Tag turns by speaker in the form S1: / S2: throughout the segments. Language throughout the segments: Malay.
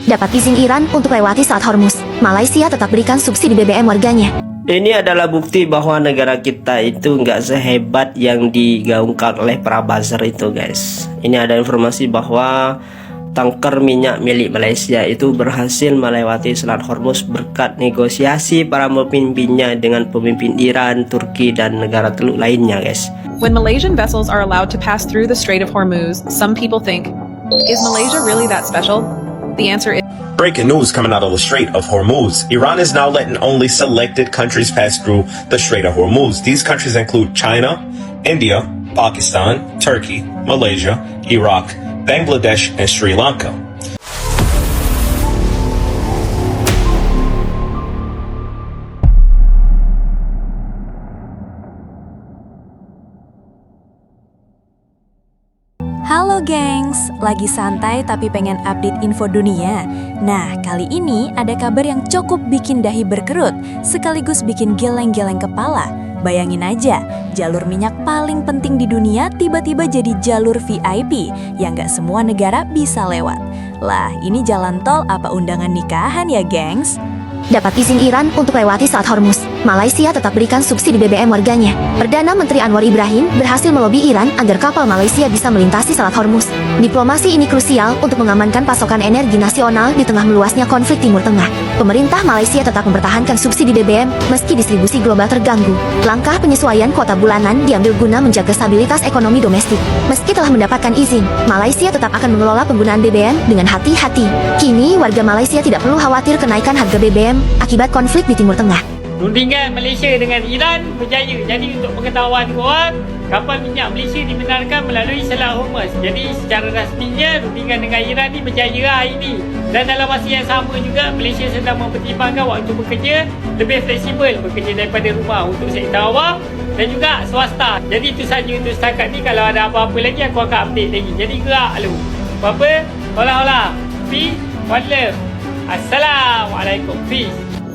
S1: Dapat izin Iran untuk lewati Selat Hormuz. Malaysia tetap berikan subsidi BBM warganya.
S2: Ini adalah bukti bahwa negara kita itu nggak sehebat yang digaungkan oleh para buzzer itu, guys. Ini ada informasi bahwa tanker minyak milik Malaysia itu berhasil melewati Selat Hormuz berkat negosiasi para pemimpinnya dengan pemimpin Iran, Turki, dan negara Teluk lainnya, guys.
S3: When Malaysian vessels are allowed to pass through the Strait of Hormuz, some people think, is Malaysia really that special? The answer is
S4: Breaking news coming out of the Strait of Hormuz. Iran is now letting only selected countries pass through the Strait of Hormuz. These countries include China, India, Pakistan, Turkey, Malaysia, Iraq, Bangladesh, and Sri Lanka.
S5: Halo gengs, lagi santai tapi pengen update info dunia? Nah, kali ini ada kabar yang cukup bikin dahi berkerut, sekaligus bikin geleng-geleng kepala. Bayangin aja, jalur minyak paling penting di dunia tiba-tiba jadi jalur VIP yang gak semua negara bisa lewat. Lah, ini jalan tol apa undangan nikahan ya gengs?
S1: Dapat izin Iran untuk lewati Selat Hormuz. Malaysia tetap berikan subsidi BBM warganya. Perdana Menteri Anwar Ibrahim berhasil melobi Iran agar kapal Malaysia bisa melintasi Selat Hormuz. Diplomasi ini krusial untuk mengamankan pasokan energi nasional di tengah meluasnya konflik Timur Tengah. Pemerintah Malaysia tetap mempertahankan subsidi BBM meski distribusi global terganggu. Langkah penyesuaian kuota bulanan diambil guna menjaga stabilitas ekonomi domestik. Meski telah mendapatkan izin, Malaysia tetap akan mengelola penggunaan BBM dengan hati-hati. Kini, warga Malaysia tidak perlu khawatir kenaikan harga BBM akibat konflik di Timur Tengah.
S6: Rundingan Malaysia dengan Iran berjaya. Jadi untuk pengetahuan korang, kapal minyak Malaysia dibenarkan melalui Selat Hormuz. Jadi secara rasminya rundingan dengan Iran ni berjaya hari ini. Dan dalam masa yang sama juga, Malaysia sedang mempertimbangkan waktu bekerja lebih fleksibel, bekerja daripada rumah untuk sektor awam dan juga swasta. Jadi itu saja untuk setakat ni. Kalau ada apa-apa lagi aku akan update lagi. Jadi gerak lu. Apa-apa? Hola. Peace, one love. Assalamualaikum. Peace.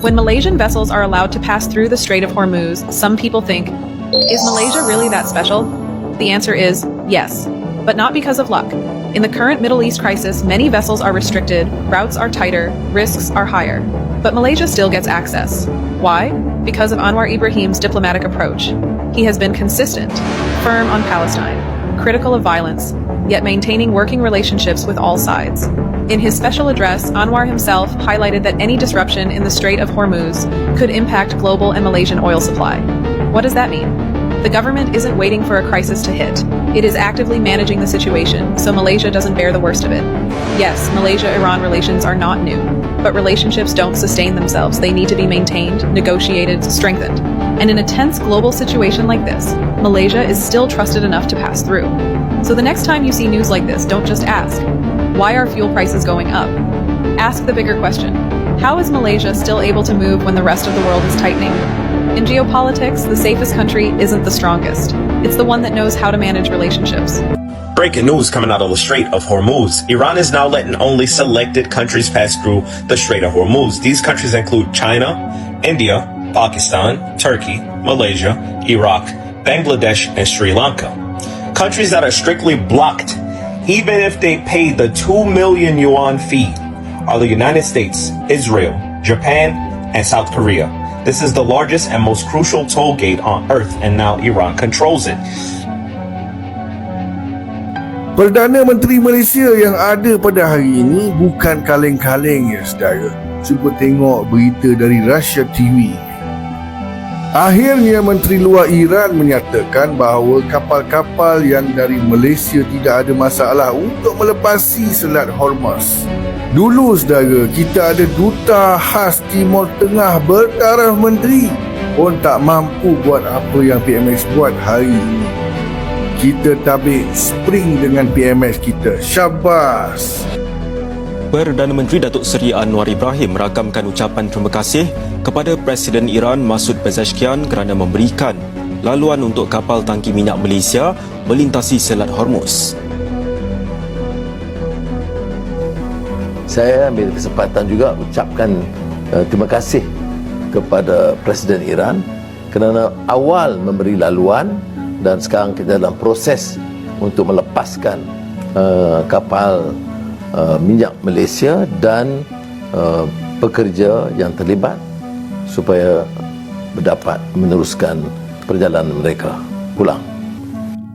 S3: when Malaysian vessels are allowed to pass through the Strait of Hormuz, some people think, is Malaysia really that special? The answer is yes, but not because of luck. In the current Middle East crisis, many vessels are restricted, routes are tighter, risks are higher. But Malaysia still gets access. Why? Because of Anwar Ibrahim's diplomatic approach. He has been consistent, firm on Palestine, critical of violence, yet maintaining working relationships with all sides. In his special address, Anwar himself highlighted that any disruption in the Strait of Hormuz could impact global and Malaysian oil supply. What does that mean? The government isn't waiting for a crisis to hit. It is actively managing the situation, so Malaysia doesn't bear the worst of it. Yes, Malaysia-Iran relations are not new, but relationships don't sustain themselves. They need to be maintained, negotiated, strengthened. And in a tense global situation like this, Malaysia is still trusted enough to pass through. So the next time you see news like this, don't just ask, why are fuel prices going up? Ask the bigger question, how is Malaysia still able to move when the rest of the world is tightening? In geopolitics, the safest country isn't the strongest. It's the one that knows how to manage relationships.
S4: Breaking news coming out of the Strait of Hormuz. Iran is now letting only selected countries pass through the Strait of Hormuz. These countries include China, India, Pakistan, Turkey, Malaysia, Iraq, Bangladesh, and Sri Lanka. Countries that are strictly blocked, even if they pay the 2 million yuan fee, are the United States, Israel, Japan, and South Korea. This is the largest and most crucial toll gate on earth, and now Iran controls it.
S7: Perdana Menteri Malaysia yang ada pada hari ini bukan kaleng-kaleng ya saudara. Cuba tengok berita dari Russia TV. Akhirnya Menteri Luar Iran menyatakan bahawa kapal-kapal yang dari Malaysia tidak ada masalah untuk melepasi Selat Hormuz. Dulu saudara, kita ada duta khas Timur Tengah bertaraf menteri pun tak mampu buat apa yang PMX buat hari ini. Kita tabik spring dengan PMX kita. Syabas!
S8: Perdana Menteri Datuk Seri Anwar Ibrahim merakamkan ucapan terima kasih kepada Presiden Iran Masoud Pezeshkian kerana memberikan laluan untuk kapal tangki minyak Malaysia melintasi Selat Hormuz.
S9: Saya ambil kesempatan juga ucapkan terima kasih kepada Presiden Iran kerana awal memberi laluan dan sekarang kita dalam proses untuk melepaskan kapal minyak Malaysia dan pekerja yang terlibat supaya dapat meneruskan perjalanan mereka pulang.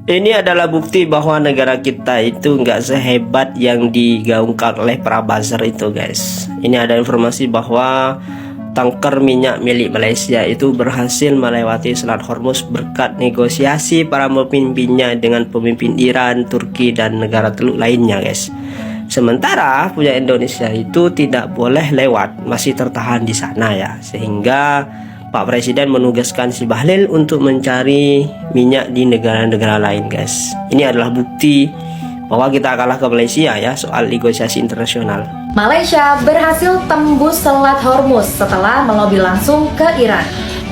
S2: Ini adalah bukti bahwa negara kita itu nggak sehebat yang digaungkan oleh para buzzer itu, guys. Ini ada informasi bahwa tanker minyak milik Malaysia itu berhasil melewati Selat Hormuz berkat negosiasi para pemimpinnya dengan pemimpin Iran, Turki, dan negara teluk lainnya, guys. Sementara punya Indonesia itu tidak boleh lewat, masih tertahan di sana ya, sehingga Pak Presiden menugaskan si Bahlil untuk mencari minyak di negara-negara lain, guys. Ini adalah bukti bahwa kita kalah ke Malaysia ya soal negosiasi internasional.
S10: Malaysia berhasil tembus Selat Hormuz setelah melobi langsung ke Iran.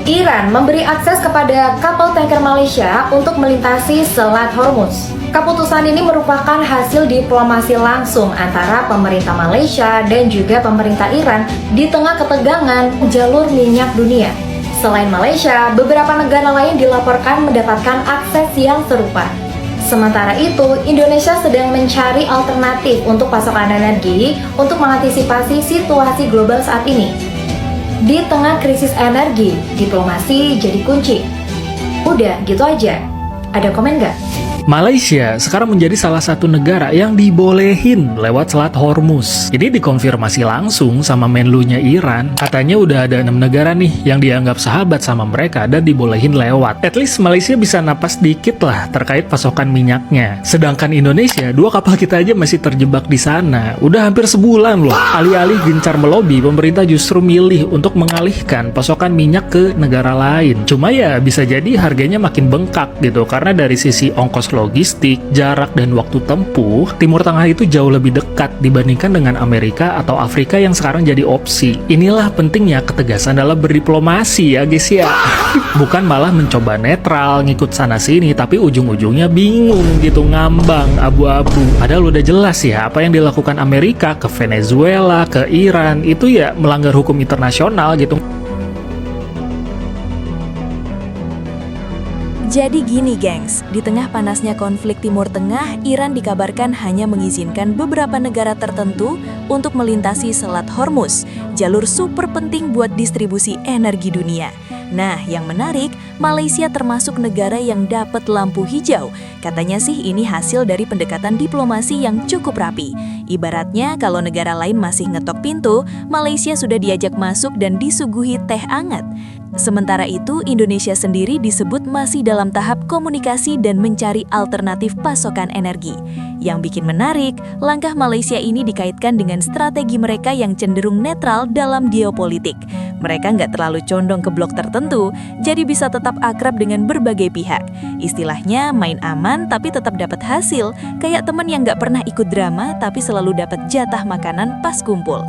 S10: Iran memberi akses kepada kapal tanker Malaysia untuk melintasi Selat Hormuz. Keputusan ini merupakan hasil diplomasi langsung antara pemerintah Malaysia dan juga pemerintah Iran di tengah ketegangan jalur minyak dunia. Selain Malaysia, beberapa negara lain dilaporkan mendapatkan akses yang serupa. Sementara itu, Indonesia sedang mencari alternatif untuk pasokan energi untuk mengantisipasi situasi global saat ini. Di tengah krisis energi, diplomasi jadi kunci. Udah, gitu aja. Ada komen nggak?
S11: Malaysia sekarang menjadi salah satu negara yang dibolehin lewat Selat Hormuz. Ini dikonfirmasi langsung sama Menlunya Iran. Katanya udah ada 6 negara nih yang dianggap sahabat sama mereka dan dibolehin lewat. At least Malaysia bisa napas dikit lah terkait pasokan minyaknya. Sedangkan Indonesia, 2 kapal kita aja masih terjebak di sana. Udah hampir sebulan loh. Alih-alih gencar melobi, pemerintah justru milih untuk mengalihkan pasokan minyak ke negara lain. Cuma ya bisa jadi harganya makin bengkak gitu, karena dari sisi ongkos logistik, jarak, dan waktu tempuh, Timur Tengah itu jauh lebih dekat dibandingkan dengan Amerika atau Afrika yang sekarang jadi opsi. Inilah pentingnya ketegasan dalam berdiplomasi ya guys ya. Bukan malah mencoba netral, ngikut sana-sini, tapi ujung-ujungnya bingung gitu, ngambang, abu-abu. Padahal udah jelas ya, apa yang dilakukan Amerika ke Venezuela, ke Iran, itu ya melanggar hukum internasional gitu.
S5: Jadi gini gengs, di tengah panasnya konflik Timur Tengah, Iran dikabarkan hanya mengizinkan beberapa negara tertentu untuk melintasi Selat Hormuz, jalur super penting buat distribusi energi dunia. Nah, yang menarik, Malaysia termasuk negara yang dapat lampu hijau. Katanya sih ini hasil dari pendekatan diplomasi yang cukup rapi. Ibaratnya kalau negara lain masih ngetok pintu, Malaysia sudah diajak masuk dan disuguhi teh hangat. Sementara itu, Indonesia sendiri disebut masih dalam tahap komunikasi dan mencari alternatif pasokan energi. Yang bikin menarik, langkah Malaysia ini dikaitkan dengan strategi mereka yang cenderung netral dalam geopolitik. Mereka nggak terlalu condong ke blok tertentu, jadi bisa tetap akrab dengan berbagai pihak. Istilahnya main aman tapi tetap dapat hasil, kayak teman yang nggak pernah ikut drama tapi selalu dapat jatah makanan pas kumpul.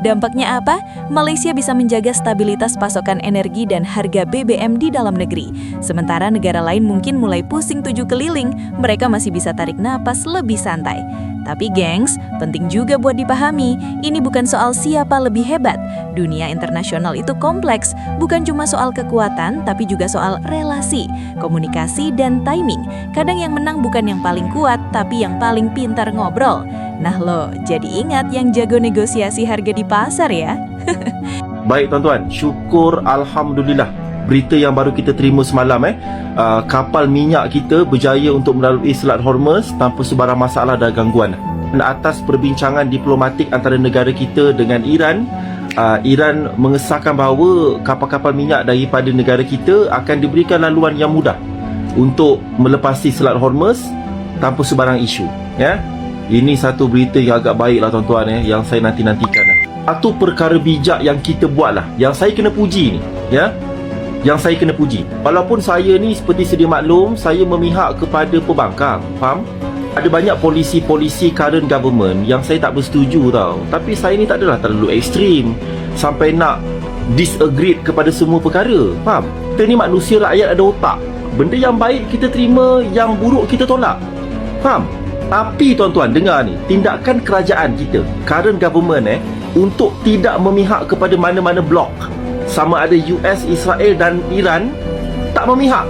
S5: Dampaknya apa? Malaysia bisa menjaga stabilitas pasokan energi dan harga BBM di dalam negeri. Sementara negara lain mungkin mulai pusing 7 keliling, mereka masih bisa tarik napas lebih santai. Tapi gengs, penting juga buat dipahami, ini bukan soal siapa lebih hebat. Dunia internasional itu kompleks, bukan cuma soal kekuatan, tapi juga soal relasi, komunikasi, dan timing. Kadang yang menang bukan yang paling kuat, tapi yang paling pintar ngobrol. Nah lo, jadi ingat yang jago negosiasi harga di pasar ya.
S12: Baik tuan-tuan, syukur Alhamdulillah. Berita yang baru kita terima semalam kapal minyak kita berjaya untuk melalui Selat Hormuz tanpa sebarang masalah dan gangguan. Dan atas perbincangan diplomatik antara negara kita dengan Iran, Iran mengesahkan bahawa kapal-kapal minyak daripada negara kita akan diberikan laluan yang mudah untuk melepasi Selat Hormuz tanpa sebarang isu. Ya, ini satu berita yang agak baiklah tuan-tuan yang saya nanti-nantikan. Satu perkara bijak yang kita buatlah, yang saya kena puji ni, ya. Yang saya kena puji. Walaupun saya ni seperti sedia maklum, saya memihak kepada pembangkang, faham? Ada banyak polisi-polisi current government yang saya tak bersetuju tau. Tapi saya ni tak adalah terlalu ekstrim sampai nak disagree kepada semua perkara, faham? Kita ni manusia rakyat ada otak. Benda yang baik kita terima, yang buruk kita tolak, faham? Tapi tuan-tuan dengar ni, tindakan kerajaan kita, current government untuk tidak memihak kepada mana-mana blok, sama ada US, Israel dan Iran, tak memihak.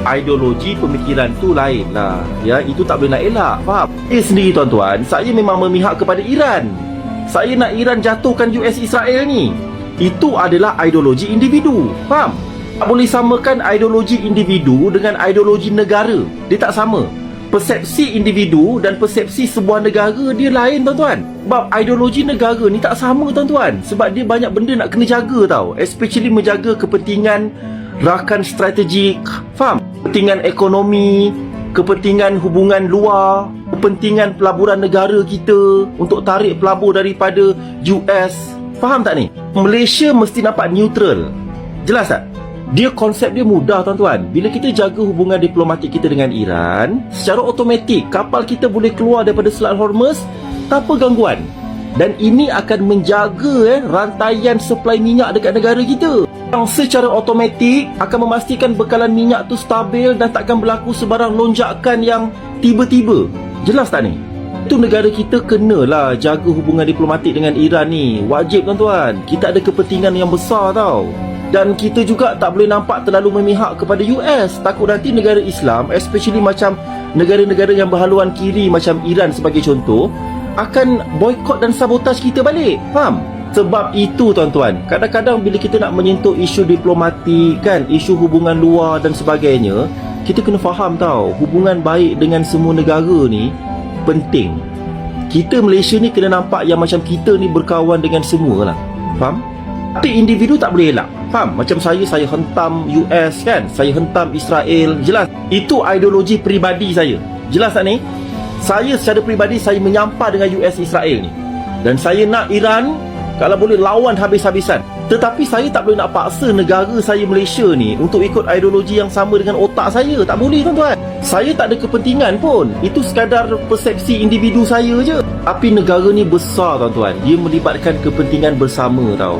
S12: ideologi pemikiran tu lain lah. Ya, itu tak boleh nak elak. Faham? Saya sendiri tuan-tuan, saya memang memihak kepada Iran. Saya nak Iran jatuhkan US Israel ni. Itu adalah ideologi individu. Faham? Tak boleh samakan ideologi individu dengan ideologi negara. Dia tak sama. Persepsi individu dan persepsi sebuah negara dia lain tuan-tuan. Sebab ideologi negara ni tak sama tuan-tuan. Sebab dia banyak benda nak kena jaga tau. Especially menjaga kepentingan rakan strategik. Faham? Kepentingan ekonomi, kepentingan hubungan luar, kepentingan pelaburan negara kita untuk tarik pelabur daripada US. Faham tak ni? Malaysia mesti nampak neutral. Jelas tak? Dia konsep dia mudah tuan-tuan. Bila kita jaga hubungan diplomatik kita dengan Iran, secara automatik kapal kita boleh keluar daripada Selat Hormuz tanpa gangguan. Dan ini akan menjaga rantaian suplai minyak dekat negara kita. Yang secara automatik akan memastikan bekalan minyak tu stabil dan takkan berlaku sebarang lonjakan yang tiba-tiba. Jelas tak ni? Itu negara kita kenalah jaga hubungan diplomatik dengan Iran ni. Wajib tuan-tuan. Kita ada kepentingan yang besar tau. Dan kita juga tak boleh nampak terlalu memihak kepada US. Takut nanti negara Islam, especially macam negara-negara yang berhaluan kiri macam Iran sebagai contoh, akan boykot dan sabotaj kita balik. Faham? Sebab itu tuan-tuan, kadang-kadang bila kita nak menyentuh isu diplomatik kan, isu hubungan luar dan sebagainya, kita kena faham tau, hubungan baik dengan semua negara ni penting. Kita Malaysia ni kena nampak yang macam kita ni berkawan dengan semua lah. Faham? Tapi individu tak boleh elak. Faham? Macam saya hentam US kan, saya hentam Israel. Jelas? Itu ideologi peribadi saya. Jelas tak ni? Saya secara peribadi saya menyampah dengan US Israel ni. Dan saya nak Iran kalau boleh lawan habis-habisan. Tetapi saya tak boleh nak paksa negara saya Malaysia ni untuk ikut ideologi yang sama dengan otak saya. Tak boleh tuan-tuan. Saya tak ada kepentingan pun. Itu sekadar persepsi individu saya je. Tapi negara ni besar tuan-tuan. Dia melibatkan kepentingan bersama tau.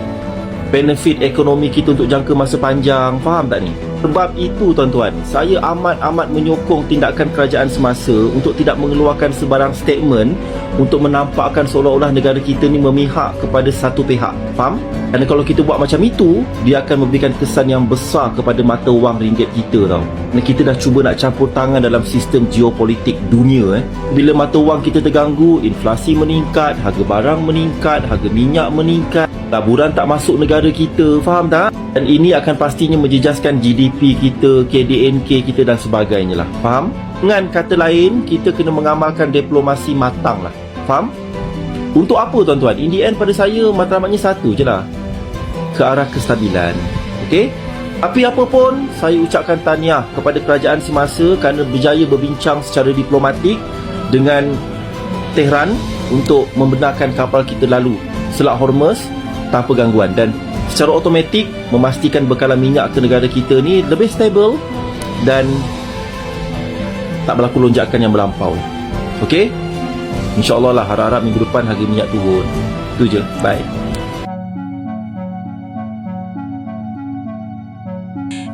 S12: Benefit ekonomi kita untuk jangka masa panjang. Faham tak ni? Sebab itu tuan-tuan, saya amat-amat menyokong tindakan kerajaan semasa untuk tidak mengeluarkan sebarang statement untuk menampakkan seolah-olah negara kita ni memihak kepada satu pihak. Faham? Dan kalau kita buat macam itu, dia akan memberikan kesan yang besar kepada mata wang ringgit kita tau. Dan kita dah cuba nak campur tangan dalam sistem geopolitik dunia. Bila mata wang kita terganggu, inflasi meningkat, harga barang meningkat, harga minyak meningkat, laburan tak masuk negara kita. Faham tak? Dan ini akan pastinya menjejaskan GDP kita, KDNK kita dan sebagainya lah. Faham? Dengan kata lain, kita kena mengamalkan diplomasi matang lah. Faham? Untuk apa tuan-tuan? In the end pada saya matlamatnya satu je lah, ke arah kestabilan. Okey? Tapi apa pun, saya ucapkan tahniah kepada kerajaan semasa kerana berjaya berbincang secara diplomatik dengan Tehran untuk membenarkan kapal kita lalu Selat Hormuz tanpa gangguan. Dan secara automatik memastikan bekalan minyak ke negara kita ni lebih stabil dan tak berlaku lonjakan yang melampau. Okey? InsyaAllah lah, harap-harap minggu depan harga minyak turun. Itu je. Bye.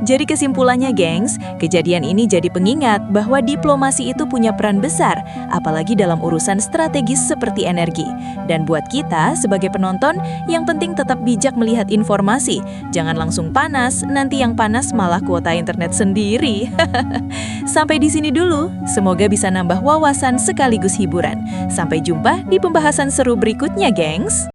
S5: Jadi kesimpulannya gengs, kejadian ini jadi pengingat bahwa diplomasi itu punya peran besar, apalagi dalam urusan strategis seperti energi. Dan buat kita sebagai penonton, yang penting tetap bijak melihat informasi. Jangan langsung panas, nanti yang panas malah kuota internet sendiri. Sampai di sini dulu, semoga bisa nambah wawasan sekaligus hiburan. Sampai jumpa di pembahasan seru berikutnya gengs.